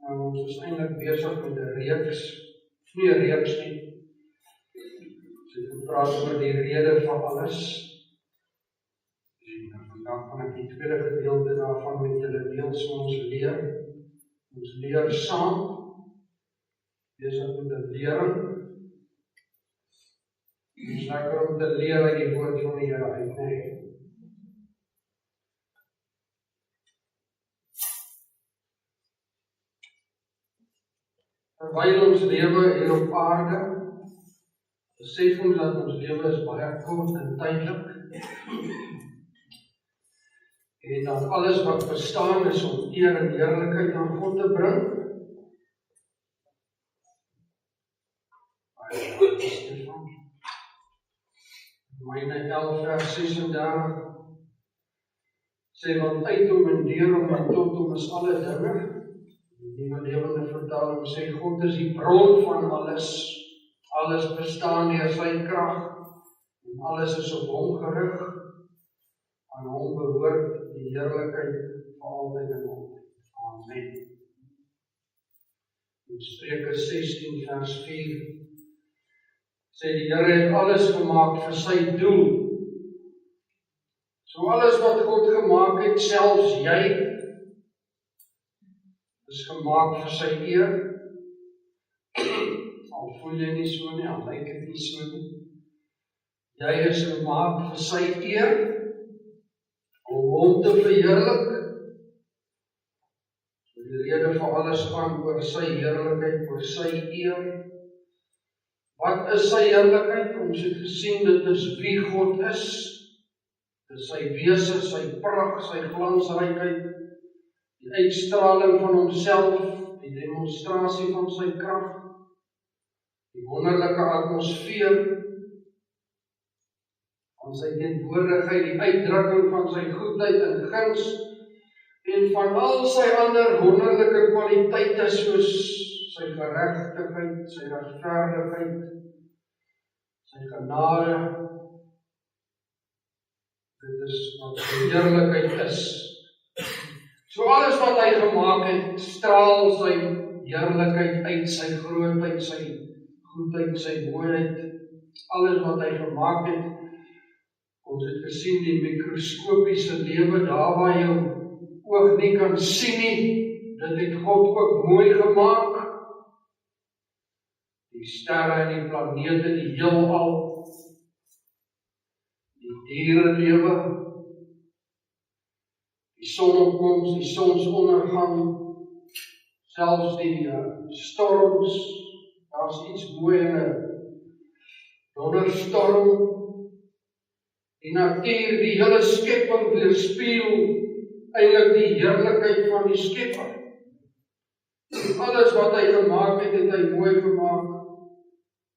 Ons is eintlik besig met 'n reeks, nie 'n reeks nie. Ons het gepraat oor die rede van alles. En vandag gaan ek die tweede gedeelte daarvan met julle deel, so ons leer. Ons leer saam. Besig met 'n lering. Dit is lekker om te leer uit die woord van die Here uit, nee. Terwyl ons lewe hier op aarde, besef ons dat ons lewe is baie kort en tydelik. En dat alles wat bestaan is om eer en heerlikheid aan God te bring. Romeine 11 vers 36 sê, want uit hom en deur hom en tot hom is alle dinge. Die Nuwe Lewende Vertaling sê, God is die bron van alles. Alles bestaan deur sy krag. En alles is op hom gerig. Aan hom behoort die heerlikheid vir altyd en altyd. Amen. In Spreuke 16 vers 4 sê die Here het alles gemaak vir sy doel. So alles wat God gemaak het, selfs jy, is gemaak vir sy eer. Al voel jy nie so nie, al lyk dit nie so nie. Jy is gemaak vir sy eer, om hom te verheerlik. So die rede vir alles gaan oor sy heerlikheid, oor sy eer. Wat is sy heerlikheid? Ons het gesien, dit is wie God is. Dit is sy wese, sy pragt, sy glansrykheid, die uitstraling van homself, die demonstrasie van sy krag, die wonderlike atmosfeer van sy teenwoordigheid, die uitdrukking van sy goedheid en guns, en van al sy ander wonderlike kwaliteite soos sy geregtigheid, sy regverdigheid, sy genade. Dit is wat sy heerlikheid is. So alles wat hy gemaak het, straal sy heerlikheid uit, sy grootheid, sy goedheid, sy mooiheid. Alles wat hy gemaak het, ons het gesien die mikroskopiese lewe, daar waar jou oog nie kan sien nie, dit het God ook mooi gemaak. Die sterre en die planete, die heelal, die dierelewe, die sonopkoms, die sonsondergang, selfs die storms, daar is iets mooi in 'n donderstorm, die natuur, die hele skepping weerspieël eintlik die heerlikheid van die Skepper. Alles wat hy gemaak het, het hy mooi gemaak,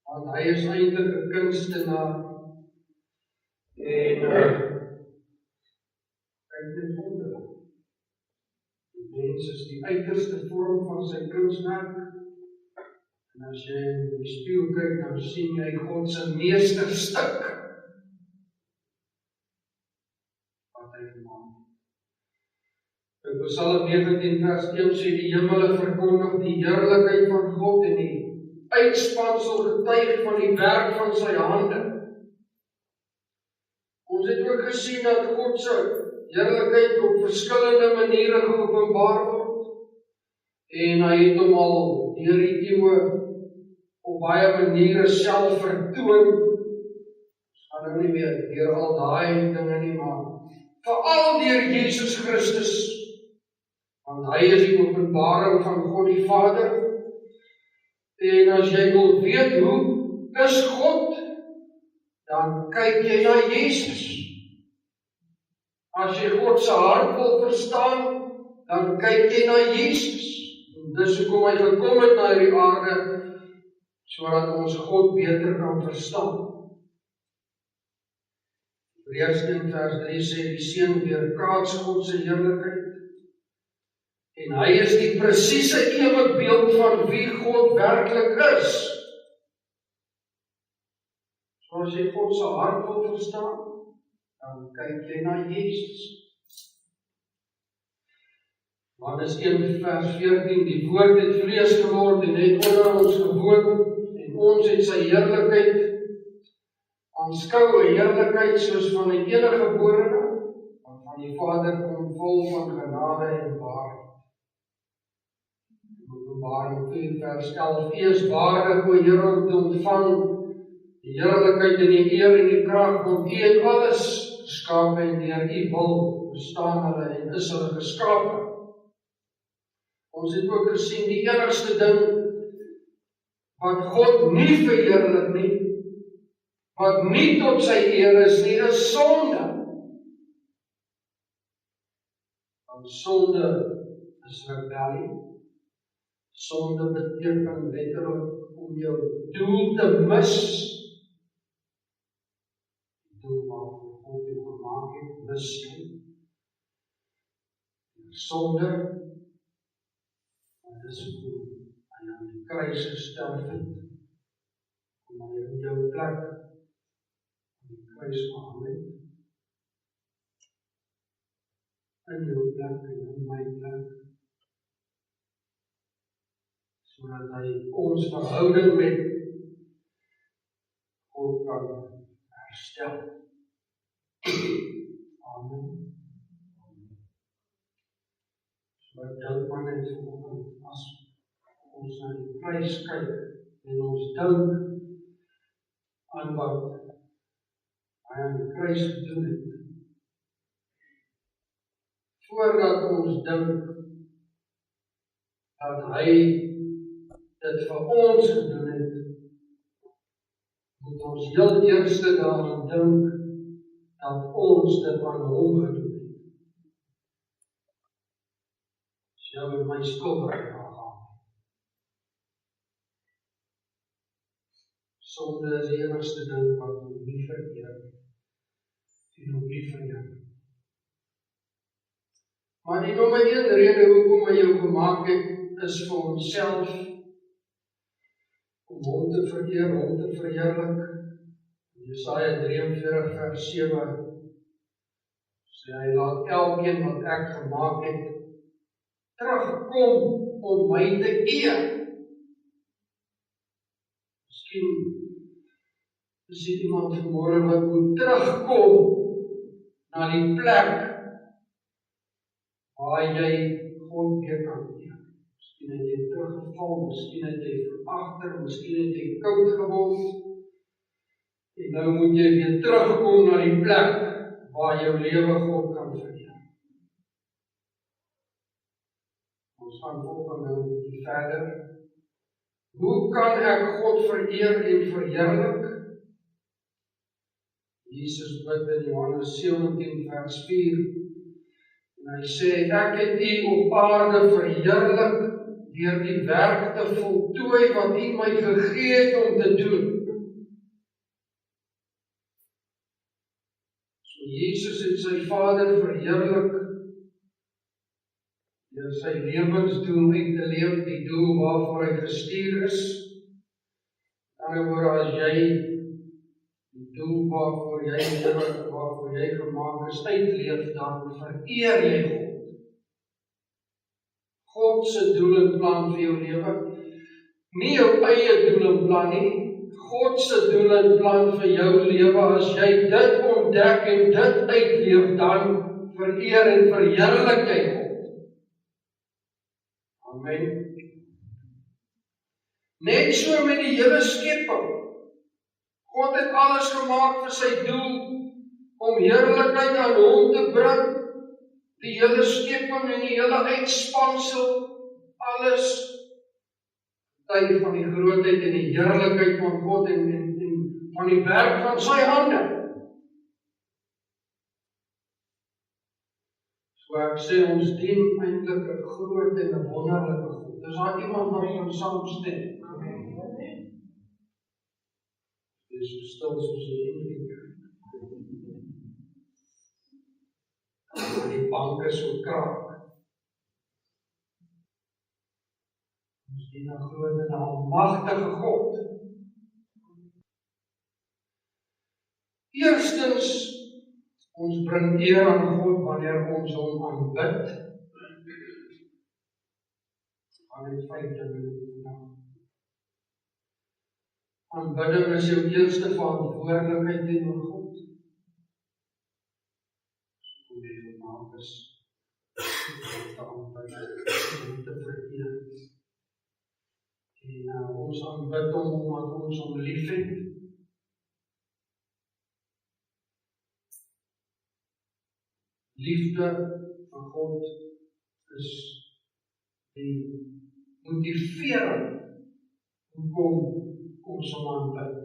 want hy is eintlik 'n kunstenaar. En kyk net wonderlik. Die mens is die uiterste vorm van sy kunswerk. En as jy in die spieël kyk, dan sien jy God se meesterstuk wat hy gemaak het. In Psalm 19 vers 1 sê die hemele verkondig die heerlikheid van God en die uitspansel getuig van die werk van sy hande. Ons het ook gesien dat God se heerlikheid op verskillende maniere geopenbaar word. En hy het hom al deur die eeue op baie maniere self vertoon. Ons gaan nou nie meer deur al daai dinge nie, maar veral deur Jesus Christus. Want hy is die openbaring van God die Vader. En as jy wil weet hoe is God, dan kyk jy na Jesus. As jy God se hart wil verstaan, dan kyk jy na Jesus. En dis hoekom hy gekom het na hierdie aarde, sodat ons God beter kan verstaan. Hebreërs 1 vers 3 sê die Seun weerkaats God se heerlikheid. En hy is die presiese ewebeeld van wie God werklik is. So as jy God se hart wil verstaan, dan kyk jy na Jesus. Johannes 1 vers 14, die woord het vlees geword en het onder ons gewoon, en ons het sy heerlikheid aanskou, 'n heerlikheid soos van 'n enige geborene, wat van die Vader kom, vol van genade en waarheid. Openbaring 4 vers 11, U is waardig, o Here, om te ontvang die heerlikheid en die eer en die krag, want U het alles geskape en deur U wil bestaan hulle en is hulle geskape. Ons het ook gesien, die enigste ding wat God nie verheerlik nie, wat nie tot sy eer is nie, is sonde. Want sonde is rebellie. Sonde beteken letterlik om jou doel te mis. Die doel waarvoor God jou gemaak het, mis jy. Sonde, dit is hoe hy aan die kruis gesterf het, om hy in jou plek aan die kruis gehang het, in jou plek en in my plek, sodat hy ons verhouding met God kan herstel. Amen. So ek dink maar net vanoggend, as ons na die kruis kyk en ons dink aan wat hy aan die kruis gedoen het, voordat ons dink dat hy dit vir ons gedoen het, moet ons heel eerste daaraan dink dat ons dit aan hom gedoen het. Jou en my skuld weggegaan. Sonde is die enigste ding wat hom nie vereer en hom nie verheerlik. Maar die nommer 1 rede hoekom hy jou gemaak het, is vir homself, om hom te vereer, hom te verheerlik. Jesaja 43 vers 7 sê hy, laat elkeen wat ek gemaak het, terugkom om my te eer. Miskien is dit iemand vanmôre wat moet terugkom na die plek waar jy God weer kan eer. Miskien het jy teruggeval, miskien het jy veragter, miskien het jy koud geword, en nou moet jy weer terugkom na die plek waar jou lewe God kan vereer. Ons gaan volgende nou 'n bietjie verder. Hoe kan ek God vereer en verheerlik? Jesus bid in Johannes 17 vers 4 en hy sê, ek het U op aarde verheerlik deur die werk te voltooi wat U my gegee het om te doen. So Jesus het sy Vader verheerlik deur sy lewensdoel uit te leef, die doel waarvoor hy gestuur is. In ander woorde, as jy die doel waarvoor jy lewe, waarvoor jy gemaak is, uitleef, dan vereer jy God. God se doel en plan vir jou lewe, nie jou eie doel en plan nie, God se doel en plan vir jou lewe, as jy dit ontdek en dit uitleef, dan vereer en verheerlik jy God. Amen. Net so met die hele skepping. God het alles gemaak vir sy doel, om heerlikheid aan hom te bring. Die hele skepping en die hele uitspansel, alles getuig van die grootheid en die heerlikheid van God en van die werk van sy hande. So ek sê, ons dien eintlik 'n groot en 'n wonderlike God. Is daar iemand wat kan saamstem? Dit is so stil soos die die banke so kraak. Ons dien 'n groot en 'n almagtige God. Eerstens, ons bring eer aan God wanneer ons hom aanbid. gaan net 5 dinge doen vandag. Aanbidding is jou eerste verantwoordelikheid teenoor God. Hoe jy gemaak is om te aanbid, om te vereer. En ons aanbid hom omdat ons hom liefhet. Liefde van God is die motivering hoekom ons hom aanbid.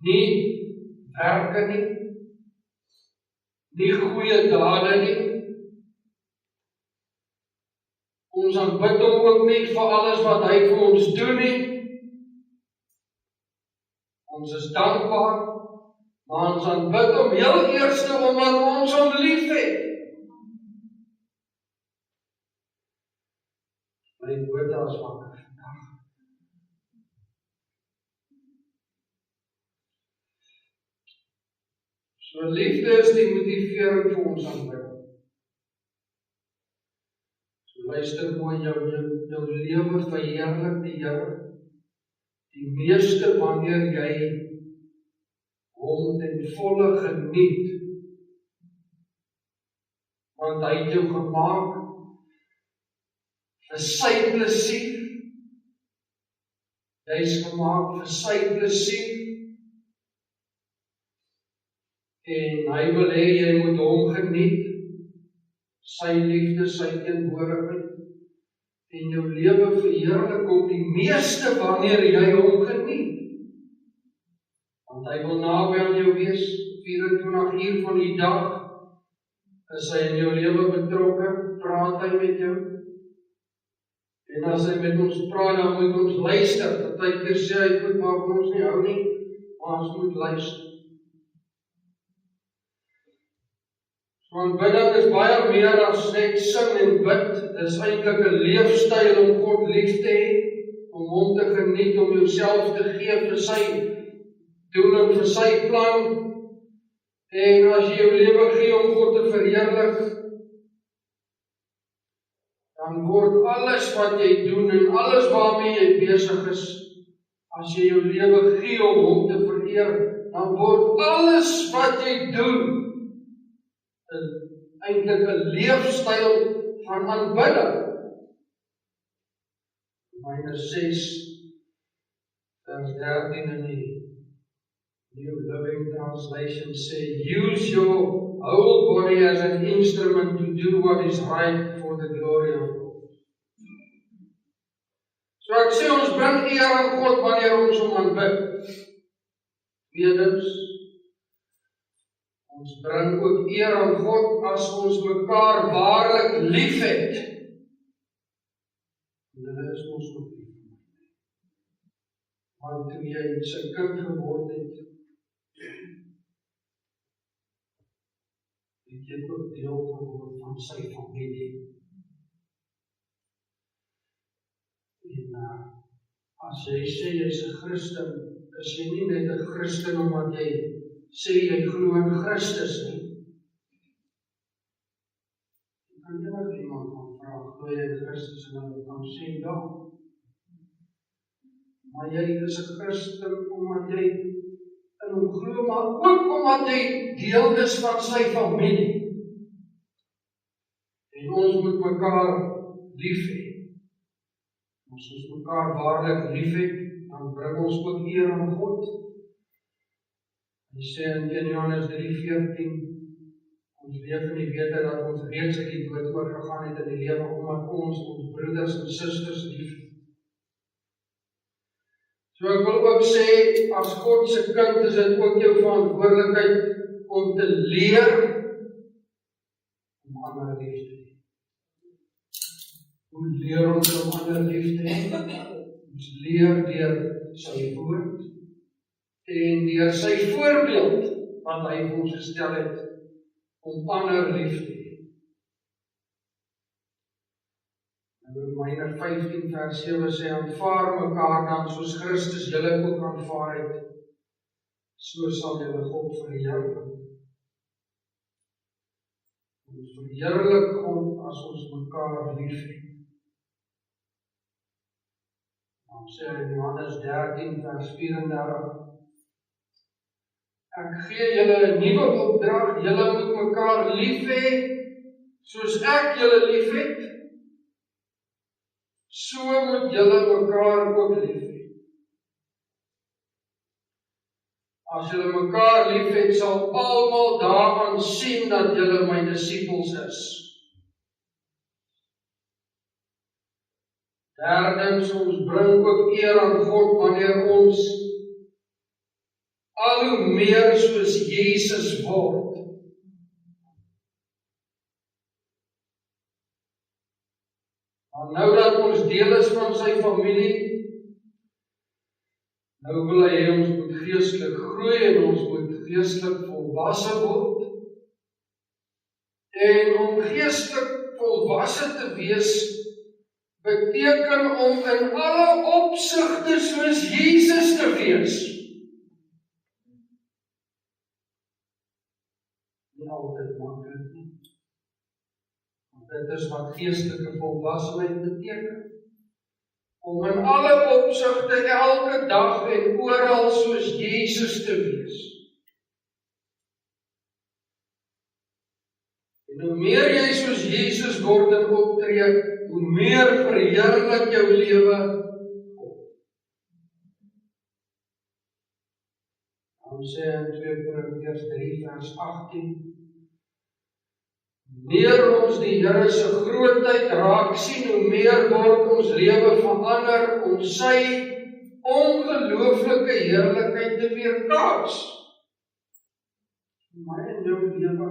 Nie werke nie, nie goeie dade nie. Ons aanbid hom ook nie vir alles wat hy vir ons doen nie. Ons is dankbaar, maar ons aanbid hom heel eerste omdat ons hom liefhet. My Botha is wakker vandag. So liefde is die motivering vir ons aanbidding. So luister mooi, jou lewe verheerlik die Here. Die meeste wanneer jy hom ten volle geniet. Want hy het jou gemaak vir sy plesier. Jy is gemaak vir sy plesier. En hy wil hê jy moet hom geniet, sy liefde, sy teenwoordigheid, en jou lewe verheerlik hom die meeste wanneer jy hom geniet. Want hy wil naby aan jou wees, 24 uur van die dag, is hy in jou lewe betrokke, praat hy met jou. En as hy met ons praat, dan moet ons luister. Partykeer sê hy goed, maar ons nie hou nie, maar ons moet luister. Want aanbidding is baie meer as net sing en bid. Dit is eintlik 'n leefstyl om God lief te hê, om hom te geniet, om jouself te gee vir sy doel en vir sy plan. En as jy jou lewe gee om God te verheerlik, dan word alles wat jy doen en alles waarmee jy besig is, as jy jou lewe gee om hom te vereer, dan word alles wat jy doen eintlik 'n leefstyl van aanbidding. Romeine 6 vers 13 in die New Living Translation sê, use your whole body as an instrument to do what is right for the glory of God. So ek sê ons bring eer aan God wanneer ons hom aanbid. Tweedens, ons bring ook eer aan God as ons mekaar waarlik liefhet. En hulle is ons ook lief. Want toe jy sy kind geword het, het jy ook deel geword van sy familie. En as jy sê jy is 'n Christen, is jy nie net 'n Christen omdat jy sê jy glo in Christus nie. Jy kan enige iemand vra, glo jy in Christus, en hulle kan sê ja. Maar jy is 'n Christen omdat jy in hom glo, maar ook omdat jy deel is van sy familie. En ons moet mekaar lief hê. As ons mekaar waarlik lief het, dan bring ons ook eer aan God. Hy sê in 1 Johannes 3:14, ons leef in die wete dat ons reeds uit die dood oorgegaan het in die lewe, omdat ons broeders en susters lief het. So ek wil ook sê, as God se kind is dit ook jou verantwoordelikheid om te leer om ander lief te hê. Hoe leer ons om ander lief te hê? Ons leer deur sy woord en deur sy voorbeeld wat hy vir ons gestel het om ander lief te hê. In Romeine 15 vers 7 sê, aanvaar mekaar dan soos Christus julle ook aanvaar het, so sal julle God verheerlik. Ons verheerlik God as ons mekaar lief het. Dan sê hy in Johannes 13 vers 34, ek gee julle 'n nuwe opdrag, julle moet mekaar lief hê, soos ek julle lief het, so moet julle mekaar ook lief hê. As julle mekaar lief het, sal almal daaraan sien dat julle my disippels is. Derdens, ons bring ook eer aan God wanneer ons al hoe meer soos Jesus word. Maar nou dat ons deel is van sy familie, nou wil hy hê ons moet geestelik groei en ons moet geestelik volwasse word. En om geestelik volwasse te wees, beteken om in alle opsigte soos Jesus te wees. Nie altyd maklik nie. Want dit is wat geestelike volwassenheid beteken. Om in alle opsigte elke dag en oral soos Jesus te wees. En hoe meer jy soos Jesus word en optree, hoe meer verheerlik jou lewe God. Dan sê in 2 Korintiërs 3 vers 18, hoe meer ons die Here se grootheid raak sien, hoe meer word ons lewe verander om sy ongelooflike heerlikheid te weerkaats. My en jou lewe,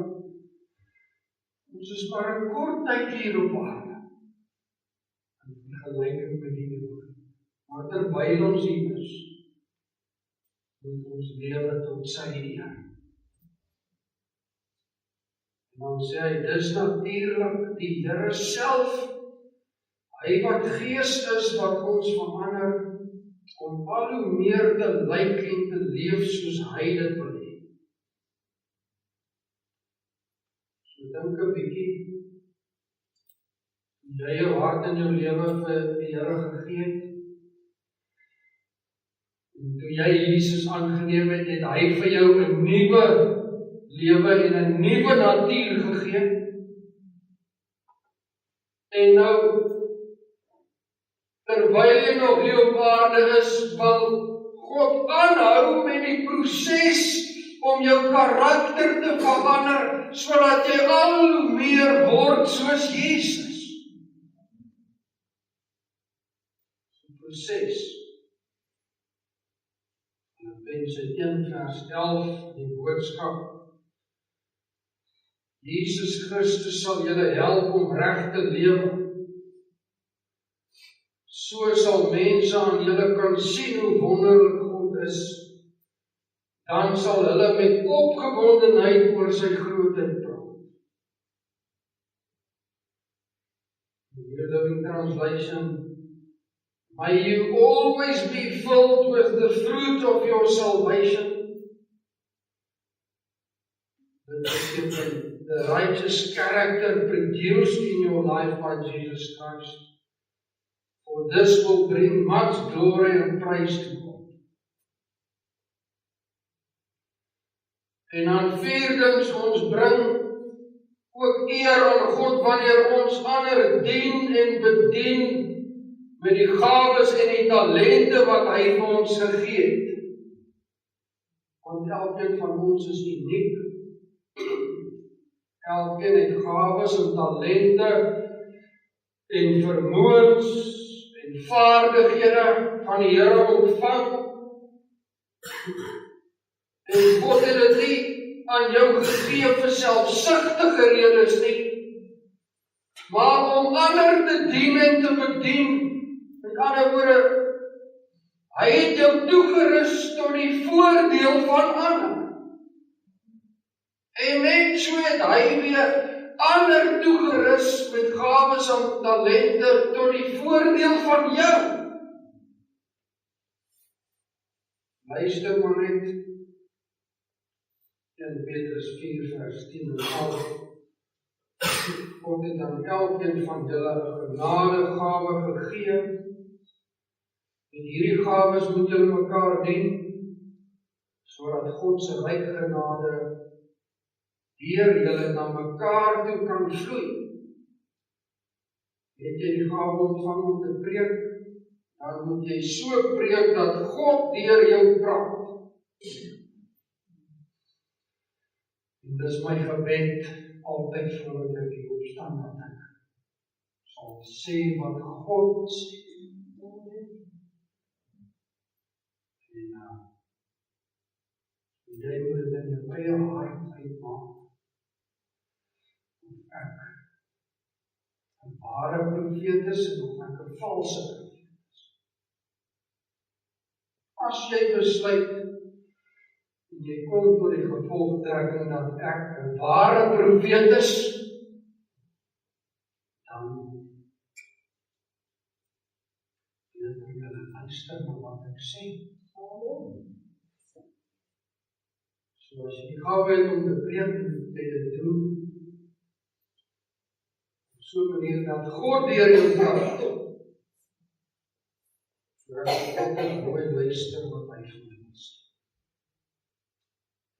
ons is maar 'n kort tyd hier op aarde, in vergelyking met die eeuwigheid. Maar terwyl ons hier is, moet ons lewe tot sy eer. En dan sê hy, dis natuurlik die Here self, hy wat Gees is, wat ons verander, om al hoe meer te lyk en te leef soos hy dit wil hê. So dink 'n bietjie, jy jou hart en jou lewe vir die Here gegee het, en toe jy Jesus aangeneem het, het hy vir jou 'n nuwe lewe en 'n nuwe natuur gegee. En nou, terwyl jy nog hier op aarde is, wil God aanhou met die proses om jou karakter te verander, sodat jy al hoe meer word soos Jesus. Proses. Filippense 1 vers 11, die boodskap, Jesus Christus sal julle help om reg te lewe. So sal mense aan julle kan sien hoe wonderlik God is. Dan sal hulle met opgewondenheid oor sy grootheid praat. The New Living Translation, may you always be filled with the fruit of your salvation. The righteous character produced in your life by Jesus Christ. For this will bring much glory and praise to God. En dan vierdens, ons bring ook eer aan God wanneer ons ander dien en bedien met die gawes en die talente wat hy vir ons gegee het. Want elkeen van ons is uniek. Elkeen het gawes en talente en vermoëns en vaardighede van die Here ontvang. En God het dit nie aan jou gegee vir selfsugtige redes nie, maar om ander te dien en te bedien. Met ander woorde, hy het jou toegerus tot die voordeel van ander. En net so het hy weer ander toegerus met gawes en talente tot die voordeel van jou. Luister maar net 1 Petrus 4 vers 10 en 11. God het aan elkeen van julle 'n genadegawe gegee, Met hierdie gawes moet julle mekaar dien, sodat God se ryk genade deur julle na mekaar toe kan vloei. Het jy die gawe ontvang om te preek, dan moet jy so preek dat God deur jou praat. En dis my gebed altyd voordat ek hier opstaan, dat ek sal sê wat God sê. En jy moet dit in jou eie hart uitmaak. Of ek 'n ware profeet is en of ek 'n valse profeet is. As jy besluit en jy kom tot die gevolgtrekking dat ek 'n ware profeet is, dan moet jy luister na wat ek sê. So as jy die gawe het om te preek, moet jy dit doen op so 'n manier dat God deur jou praat. Sodat jy altyd mooi luister wat hy vir jou sê.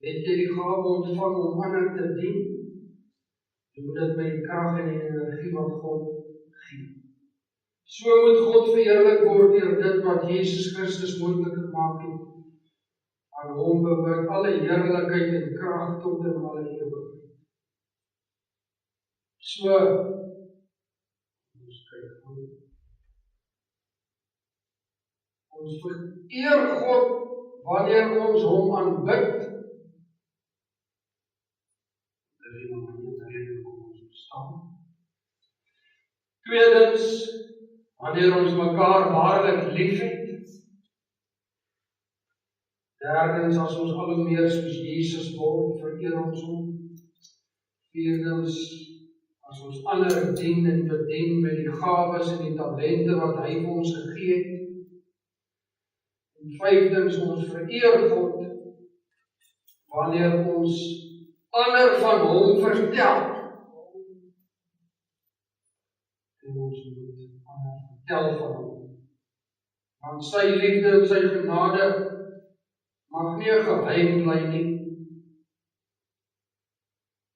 Het jy die gawe ontvang om ander te dien, doen dit met die krag en die energie wat God gee. So moet God verheerlik word deur dit wat Jesus Christus moontlik gemaak het. Aan hom behoort alle heerlikheid en krag tot in alle ewigheid. So, ons kyk goed. Ons vereer God wanneer ons hom aanbid. Dis die manier hoe ons verstaan. Tweedens, wanneer ons mekaar waarlik liefhet. Derdens, as ons al hoe meer soos Jesus word, vereer ons hom. Vierdens, as ons ander dien en bedien met die gawes en die talente wat hy vir ons gegee het. En vyfdens, ons vereer God wanneer ons ander van hom vertel. En ons moet ander vertel van hom. Want sy liefde en sy genade mag nie 'n geheim bly nie.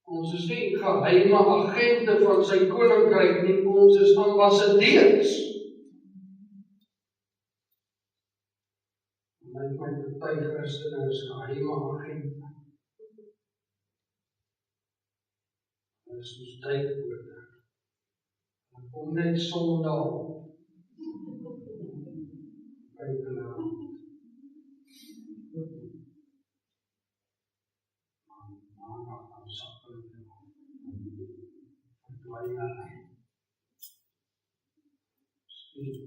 Ons is nie geheime agente van sy koninkryk nie, ons is ambassadeurs. My party Christene is geheime agente. Dit is soos duikboorde. Hulle kom net Sondag. Kyk hulle rond. Maandag dan sak hulle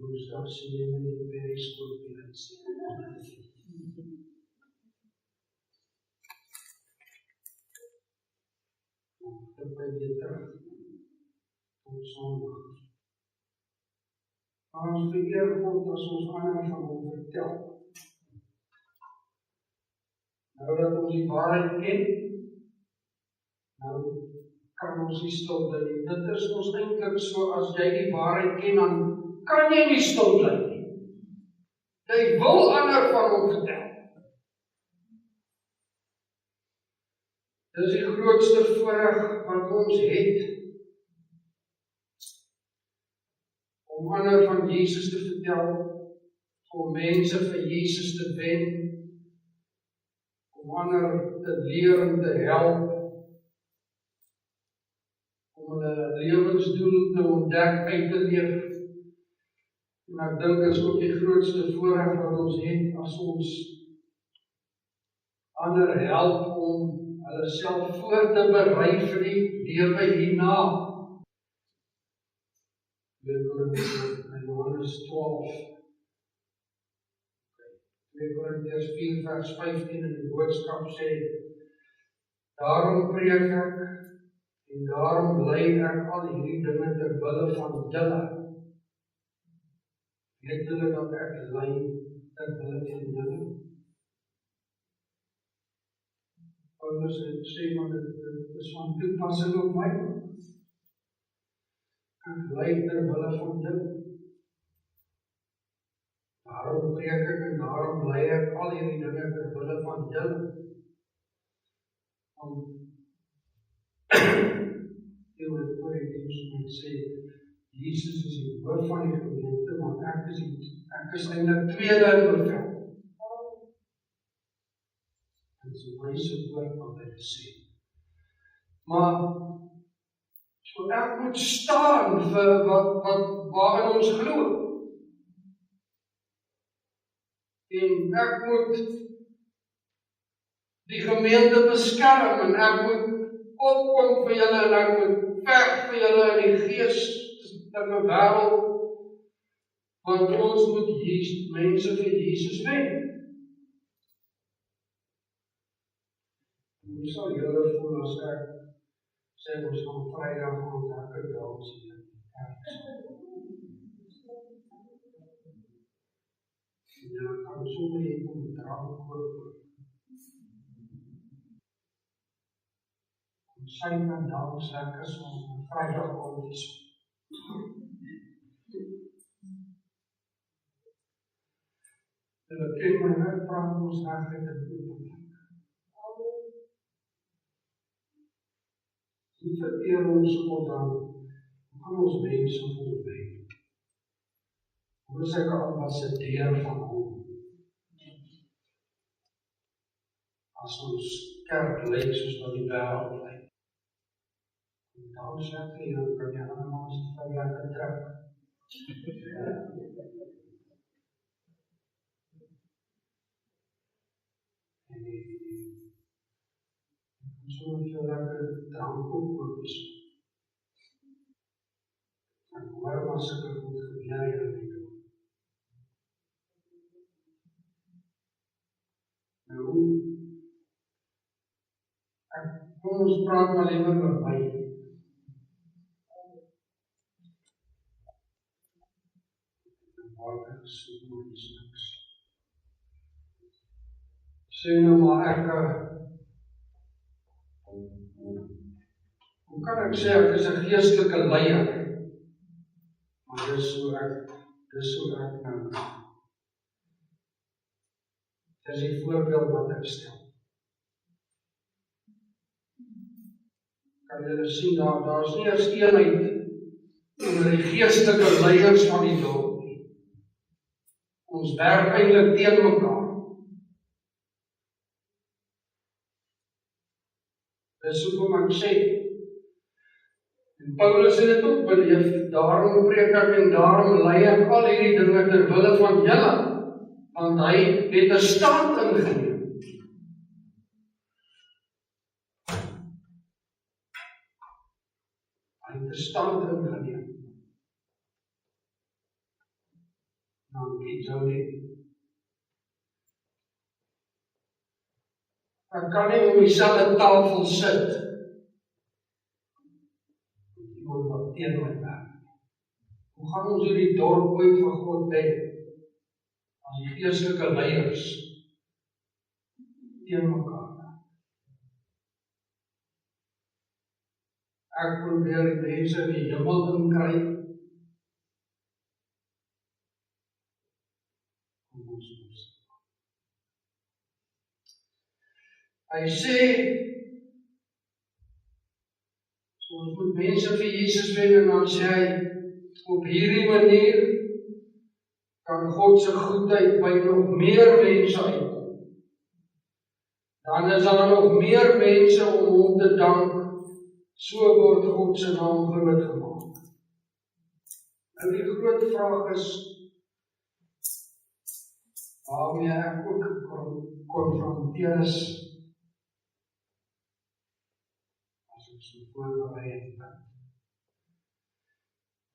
Woensdag sien jy my die bergskool weer sien. Dan ben jy terug tot Sondag. Ons vereer God as ons ander van hom vertel. Nou dat ons die waarheid ken, nou kan ons nie stil bly nie. Dit is ons eintlik so, as jy die waarheid ken, dan kan jy nie stil bly nie. Jy wil ander van hom vertel. Dit is die grootste voorreg wat ons het, om ander van Jesus te vertel, om mense vir Jesus te wen, om ander te leer en te help, om hulle lewensdoel te ontdek, uit te leef. En ek dink dit is ook die grootste voorreg wat ons het, as ons ander help om hulle self voor te berei vir die lewe hierna. In Johannes 12, 2 Korintiërs 4 vers 15 in die boodskap sê, daarom preek ek en daarom ly ek al hierdie dinge ter wille van julle. Weet julle dat ek ly ter wille van julle? Paulus het sê, maar dit is van toepassing op my. Ek ly ter wille van julle. Daarom preek ek en daarom lei ek al hierdie dinge ter wille van julle. Om jy moet voor die diens moet sê, Jesus is die hoof van die gemeente, want ek is eintlik tweede in bevel. En so wyse woord wat hy sê. Maar so ek moet staan vir waarin ons glo. En ek moet die gemeente beskerm en ek moet opkom vir julle en ek moet veg vir julle in die gees in die wêreld, want ons moet mense vir Jesus wen. Hoe sal julle voel as ek sê ons gaan Vrydag aan lekker dans hier? Ja, kan sommer hier kom drank koop. Kom syng en dans lekker so op Vrydag aand. Hulle ken my net praat ons regtig in openlik. Die vereer ons God dan, gaan ons mense voorbij. Hoe is ek 'n ambassadeur van hom? As ons kerk lyk soos wat die wêreld lyk. En dan sê ek hier, dan kan jy allemaal vir lekker trek. En so moet jy lekker drank koop is. En hoor maar sulke goed gebeur jy nie doen. Nou, kom ons praat maar liewer oor my. Water gesoek maar die niks. Sê nou maar ek, hoe kan ek sê ek is 'n geestelike leier? Maar dis so ek nou. Dis die voorbeeld wat ek stel. Kan julle sien, daar's nie eers eenheid onder die geestelike leiers van die dorp nie. Ons werk eintlik teen mekaar. Dis hoekom ek sê, en Paulus het dit ook beleef, daarom preek ek en daarom lei ek al hierdie dinge ter wille van julle, want hy het 'n stand ingeneem. Hy het 'n stand ingeneem. Dankie, Jody. Ek kan nie om dieselfde tafel sit. Iemand wat teen my werk. Hoe gaan ons hierdie dorp ooit vir God wen? As die geestelike leiers teen mekaar werk. Ek probeer die mense in die hemel inkry. Kom ons los. Hy sê, so ons moet mense vir Jesus wen en dan sê hy, op hierdie manier kan God se goedheid by nog meer mense uitkom. Dan is daar nog meer mense om hom te dank, so word God se naam groot gemaak. Nou die groot vraag is, waarmee ek ook konfronteer is, so voorberei het.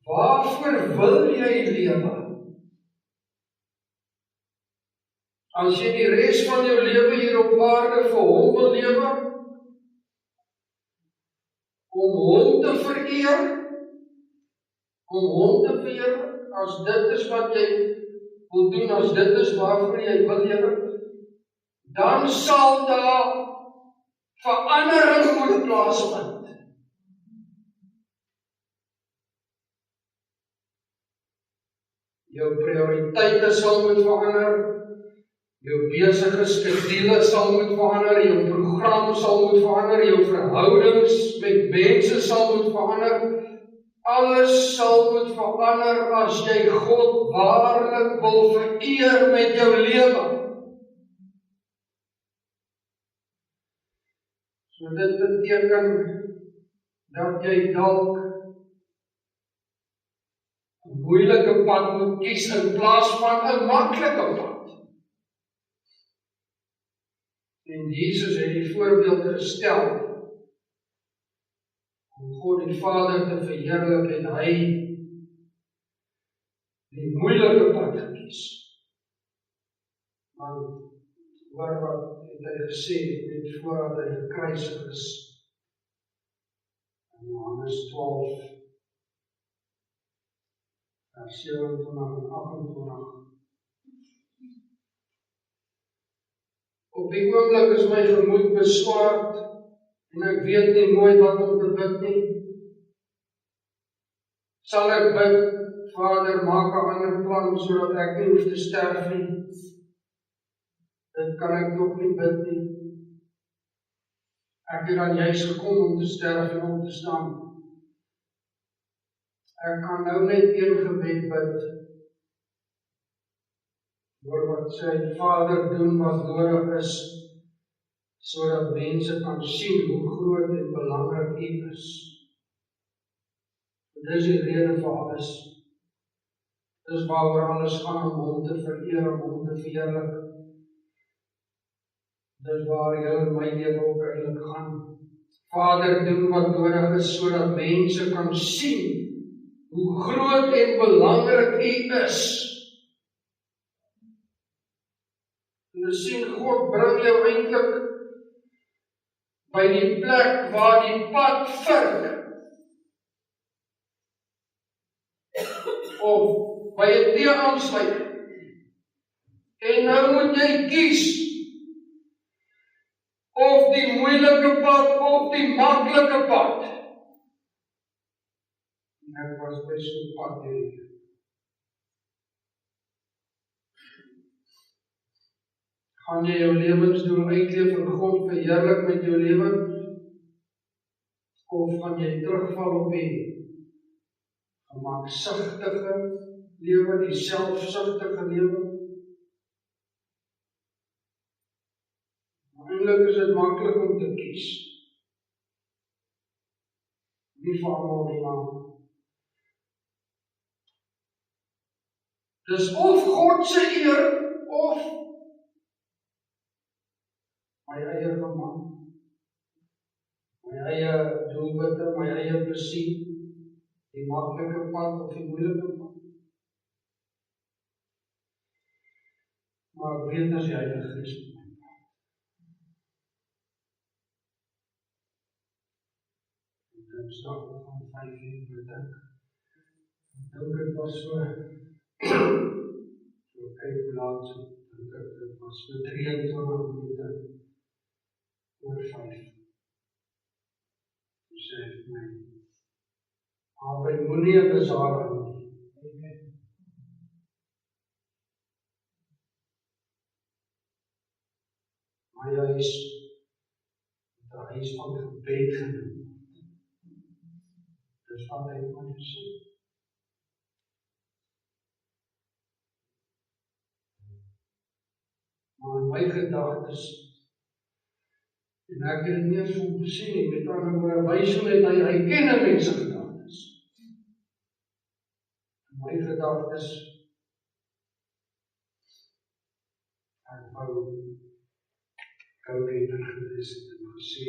Waarvoor wil jy lewe? As jy die res van jou lewe hier op aarde vir hom wil lewe, om hom te vereer, as dit is wat jy wil doen, as dit is waarvoor jy wil lewe, dan sal daar verandering moet plaasvind. jou prioriteite sal moet verander, jou besige skedule sal moet verander, jou program sal moet verander, jou verhoudings met mense sal moet verander. Alles sal moet verander as jy God waarlik wil vereer met jou lewe. So dit beteken dat jy dalk 'n moeilike pad moet kies in plaas van 'n maklike pad. En Jesus het die voorbeeld gestel om God die Vader te verheerlik, en hy die moeilike pad gekies. Want hoor wat het hy gesê net voordat hy gekruisig is. In Johannes 12 vers 27 en 28. Op die oomblik is my gemoed beswaard en ek weet nie mooi wat om te bid nie. Sal ek bid, Vader, maak 'n ander plan sodat ek nie hoef te sterf nie. Dit kan ek nog nie bid nie. Ek het dan juis gekom om te sterf en om te staan. Ek kan nou net een gebed bid. Hoor wat sê, Vader, doen wat nodig is, sodat mense kan sien hoe groot en belangrik U is. Dit is die rede vir alles. Dis waaroor alles gaan, om Hom te vereer, om Hom te verheerlik. Dis waar jou en my lewe ook eintlik gaan. Vader, doen wat nodig is, sodat mense kan sien hoe groot en belangrik U is. En sien, God bring jou eintlik by die plek waar die pad vink. Of by 'n T-aansluiting. En nou moet jy kies. Of die moeilike pad, of die maklike pad. En ek was by so 'n pad hier. Gaan jy jou lewensdoel uitleef en God verheerlik met jou lewe? Of gaan jy terugval op die gemaksigtige lewe, die selfsugtige lewe? Eintlik is dit maklik om te kies. Nie vir almal nie, maar dis of God se eer, of my eie gemak, my eie doelwitte, my eie plesier, die maklike pad of die moeilike pad. Maar ek weet as die Heilige Gees met my praat. Dinsdag om 5:00 bedink. Ek dink dit was so kyk hoe laat so, dit was so 23 minute oor 5. Toe sê ek my, albei moenie 'n bazaar hou nie. My huis, 'n huis van gebed genoem. Dis wat hy van gesê. Maar in my gedagtes, en ek het dit nie eens om gesê nie, met ander woorde, wys hoe net hy ken 'n mens se gedagtes. In my gedagtes, ek wou go-getter gewees het en gesê,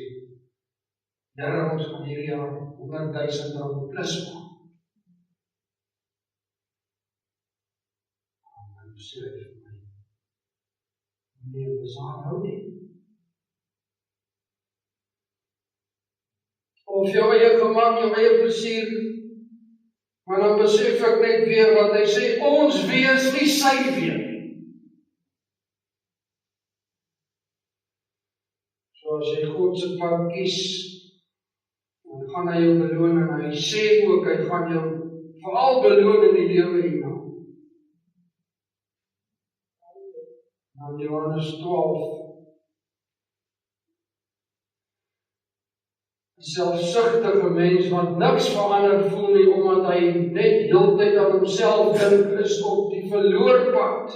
Here, ons gaan hierdie jaar R100,000 plus maak. En hy sê vir my, nee, bazaar hou nie. Of jou eie gemak, jou eie plesier, maar dan besef ek net weer wat hy sê, ons wees nie sy weer nie. So as jy God se pad kies, dan gaan hy jou beloon, en hy sê ook, hy gaan jou veral beloon in die lewe hierna. Dan Johannes 12. 'n selfsugtige mens wat niks verander voel nie, omdat hy net heeltyd aan homself dink, is op die verloor pad.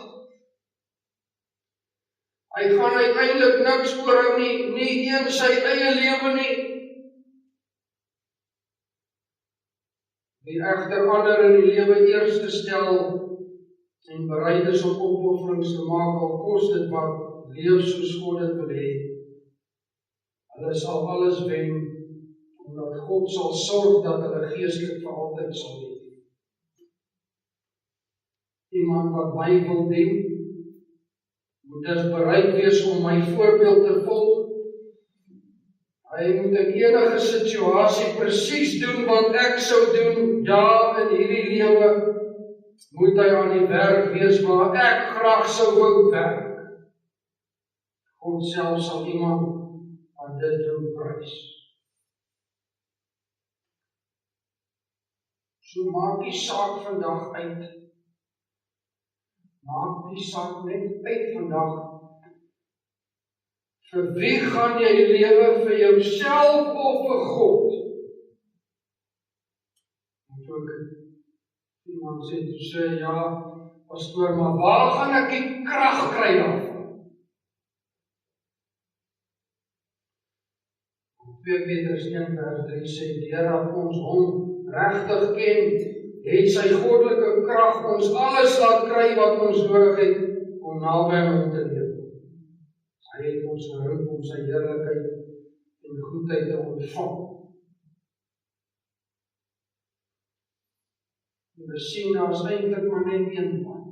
Hy gaan uiteindelik niks oorhou nie een sy eie lewe nie. Wie egter ander in die lewe eerste stel en bereid is om opofferings te maak, al kos dit wat, leef soos God dit wil hê. Hulle sal alles wen, omdat God sal sorg dat hulle geestelik vir altyd sal leef. Iemand wat my wil dien, moet dus bereid wees om my voorbeeld te volg. Hy moet in enige situasie presies doen wat ek sou doen. Ja, in hierdie lewe moet hy aan die werk wees waar ek graag sou wou werk. God self sal iemand aan dit doen prys. So maak die saak vandag uit. Maak die saak net uit vandag. Vir wie gaan jy lewe, vir jouself of vir God? En toe iemand sê, ja, pastoor, maar waar gaan ek die krag kry daarvan? 2 Petrus 1 vers 3 sê, deurdat ons hom regtig ken, het sy goddelike krag ons alles laat kry wat ons nodig het om naby aan hom te leef. Hy het ons geroep om sy heerlikheid en goedheid te ontvang. En we sien, daar is eintlik maar net een pad.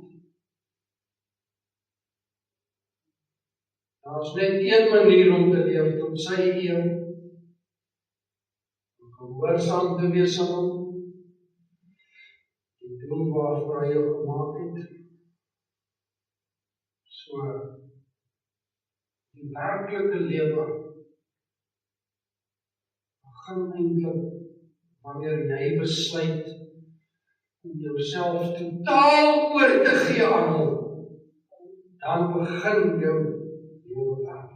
Daar is net een manier om te leef tot sy eer, om gehoorsaam te wees aan hom, die doel waarvoor hy jou gemaak het. So, die werklike lewe begin eintlik wanneer jy besluit om jouself totaal oor te gee aan hom. Dan begin jou lewe werk.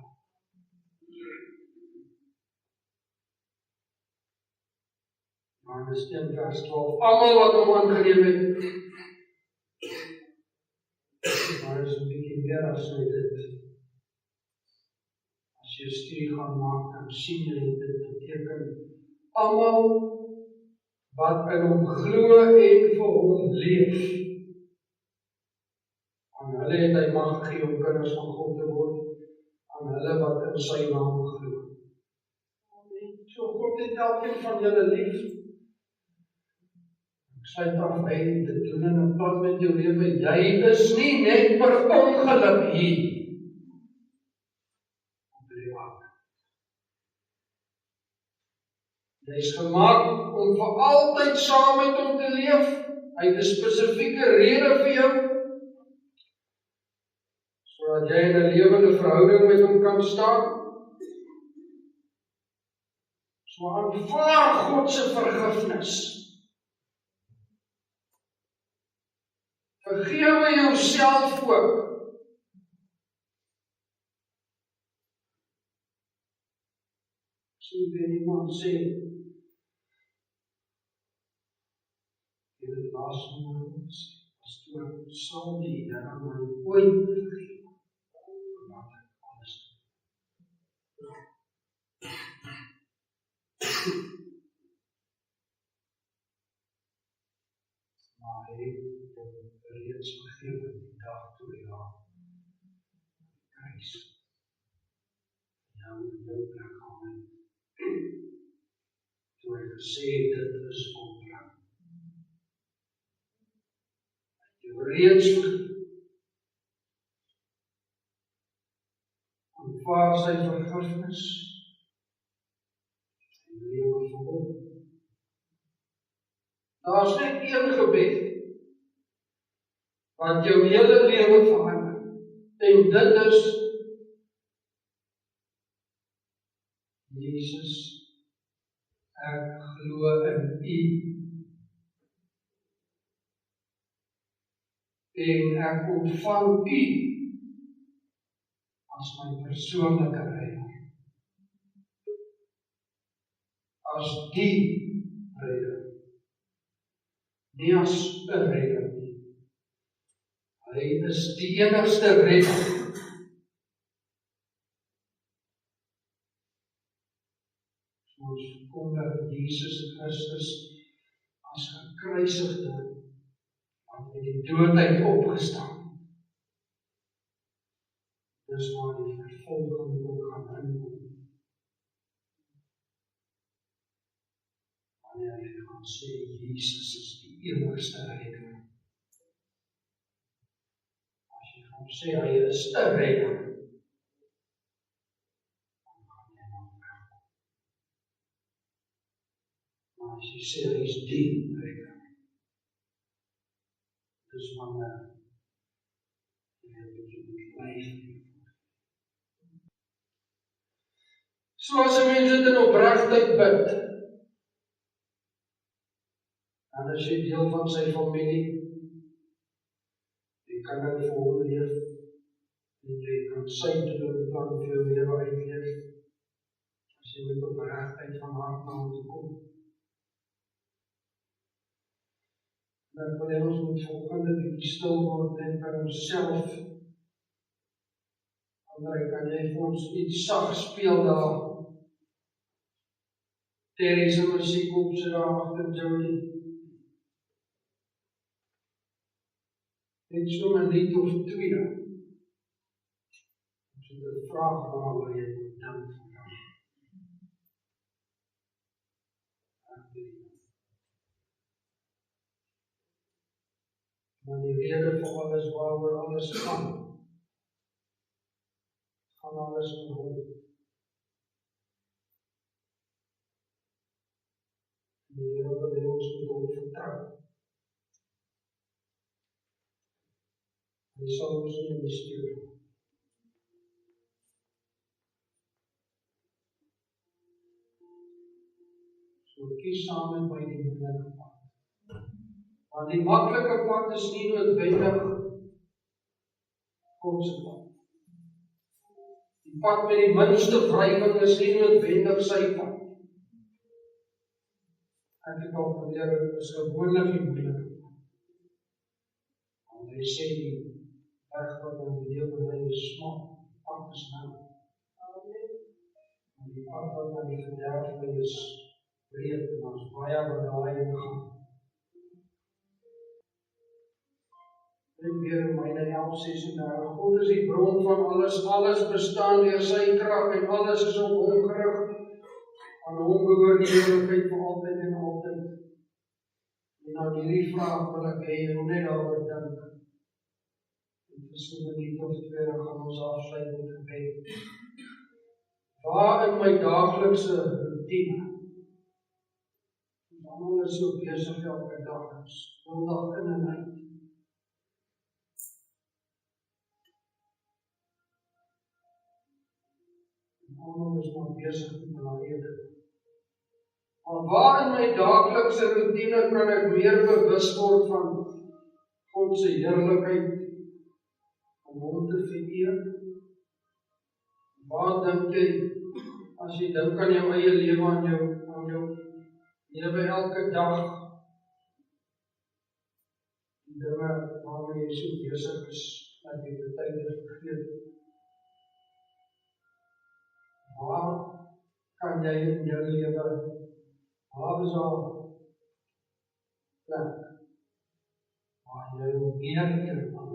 Johannes 1 vers 12. Almal wat hom aangeneem het, maar is 'n bietjie meer as net dit. As jy 'n studie gaan maak, dan sien jy dit beteken almal wat in hom glo en vir hom leef. Aan hulle het hy mag gegee om kinders van God te word, aan hulle wat in sy naam glo. So God het elkeen van julle lief. Ek sluit af uit, dit doen in 'n plan met jou lewe. Jy is nie net per ongeluk hier. Jy is gemaak om vir altyd saam met hom te leef. Hy het 'n spesifieke rede vir jou, sodat jy in 'n lewende verhouding met hom kan staan. So aanvaar God se vergifnis. Vergewe jouself ook. Sien weer iemand sê, dit laas ons, pastoor, sal die Here my ooit vergewe, wat ek alles maar hy het reeds vergewe die dag toe hy aan die kruis jou in jou plek gaan toe hy gesê dit is volbring. Jy reeds vergewe. Aanvaar sy vergifnis en lewe vir hom. Daar is net een gebed wat jou hele lewe verander. En dit is Jesus, ek glo in U. En ek ontvang U as my persoonlike redder. As die redder. Nie as 'n redder nie. Hy is die enigste redder. Ons kom dat Jesus Christus as gekruisigde wat uit die dood uit opgestaan. Dis waar die vervolging ook gaan inkom. Wanneer jy gaan sê Jesus is die enigste redder. As jy gaan sê hy is 'n redder, dan gaan jy nou wegkom. Maar as jy sê hy is die redder, dis wanneer jy moet leef. So as 'n mens dit in opregtheid bid, dan is jy deel van sy familie. Jy kan dit vir hom leef, en jy kan sy plan vir jou lewe uitleef, as jy met opregtheid van hart na hom toe kom. Dan wil ons moet volgende bietjie stil word net by onsself. Ander kan jy vir ons iets sag speel daar. Terry se musiek op sy daar agter Jody. Net so 'n lied of 2. Ons het 'n vraag waaroor jy moet dink vandag. Maar die rede vir alles waaroor alles gaan alles in hom. Die Here wil ons met hom vertrou. Hy sal ons nie bestuur. So kies saam met my die moeilike pad. Want die maklike pad is nie noodwendig God se pad. Die pad met die minste wrywing is nie noodwendig sy pad. Ek het al geleer, dit is gewoonlik die moeilike pad. Want hy sê die weg wat in die lewe lei is smal, pad is nou. En die pad wat na die verderf lei is breed en ons baie wat daarin gaan. En weer in Romeine 11:36, God is die bron van alles, alles bestaan deur sy krag en alles is op hom gerig. Aan hom behoort die heerlikheid vir altyd en altyd. En nou hierdie vraag wil ek hê, hoe net daaroor dink. En vir so 'n minuut of 2 gaan ons afsluit met gebed. Waar in my daaglikse routine? Ons almal is so besig elke dag, dag in en uit. Almal is maar besig met hulle eie ding. Maar waar in my daaglikse routine kan ek meer bewus word van God se heerlikheid om hom te vereer? Waar dink jy, as jy dink aan jou eie lewe, aan jou lewe elke dag, die dinge waarmee jy so besig is, dat jy die tyd vergeet? Waar kan jy in jou lewe, waar is daar plek, waar jy meer kan